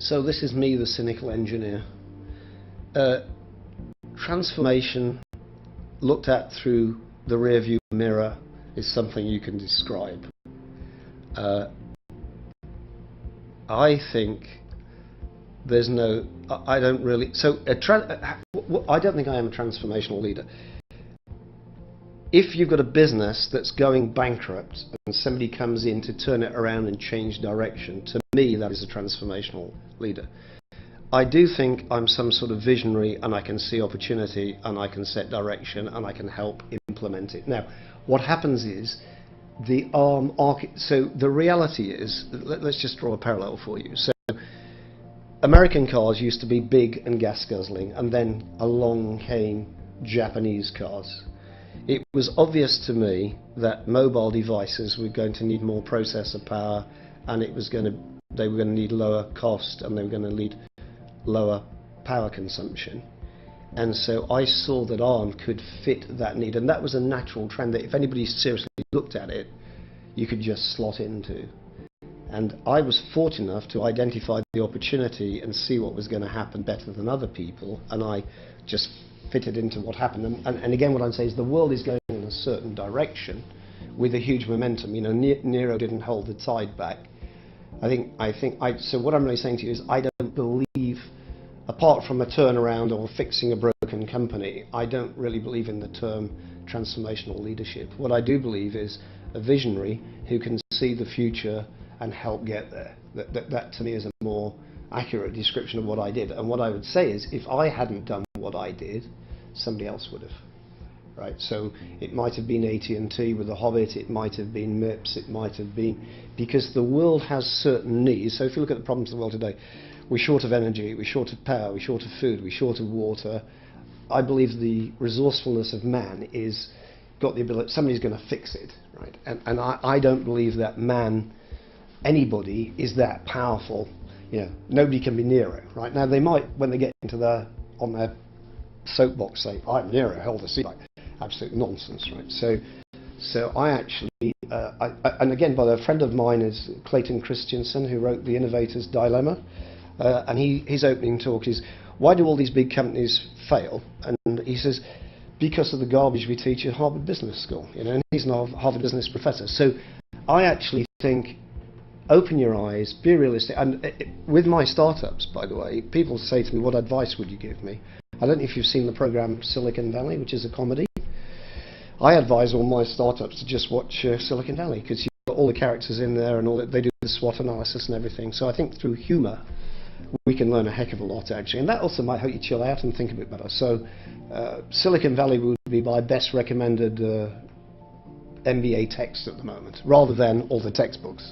So this is me, the cynical engineer. Transformation looked at through the rearview mirror is something you can describe. I think there's no, I don't really, so I don't think I am a transformational leader. If you've got a business that's going bankrupt and somebody comes in to turn it around and change direction, to me that is a transformational leader. I do think I'm some sort of visionary, and I can see opportunity and I can set direction and I can help implement it. Now, what happens is so the reality is, let's just draw a parallel for you. So American cars used to be big and gas guzzling, and then along came Japanese cars. It was obvious to me that mobile devices were going to need more processor power, and they were going to need lower cost, and they were going to need lower power consumption. And so I saw that ARM could fit that need, and that was a natural trend that if anybody seriously looked at it, you could just slot into. And I was fortunate enough to identify the opportunity and see what was going to happen better than other people, and I just fitted into what happened. And again, what I'm saying is the world is going in a certain direction with a huge momentum. You know, Nero didn't hold the tide back. So what I'm really saying to you is I don't believe, apart from a turnaround or fixing a broken company, I don't really believe in the term transformational leadership. What I do believe is a visionary who can see the future and help get there. That to me is a more accurate description of what I did. And what I would say is, if I hadn't done what I did, somebody else would have. Right? So it might have been AT&T with The Hobbit, it might have been MIPS, it might have been, because the world has certain needs. So if you look at the problems of the world today, we're short of energy, we're short of power, we're short of food, we're short of water. I believe the resourcefulness of man is got the ability, somebody's going to fix it, right? And I don't believe that man, anybody, is that powerful. You know, nobody can be Nero, right? Now they might, when they get into on their soapbox, say, I'm Nero, held a seat, like absolute nonsense, right? So I actually, and again, by the way, a friend of mine is Clayton Christensen, who wrote The Innovator's Dilemma, and his opening talk is, why do all these big companies fail? And he says, because of the garbage we teach at Harvard Business School, you know, and he's a Harvard Business professor. So I actually think, open your eyes, be realistic. And with my startups, by the way, people say to me, what advice would you give me? I don't know if you've seen the program Silicon Valley, which is a comedy. I advise all my startups to just watch Silicon Valley, because you've got all the characters in there and all that. They do the SWOT analysis and everything. So I think through humour, we can learn a heck of a lot, actually. And that also might help you chill out and think a bit better. So Silicon Valley would be my best recommended MBA text at the moment, rather than all the textbooks.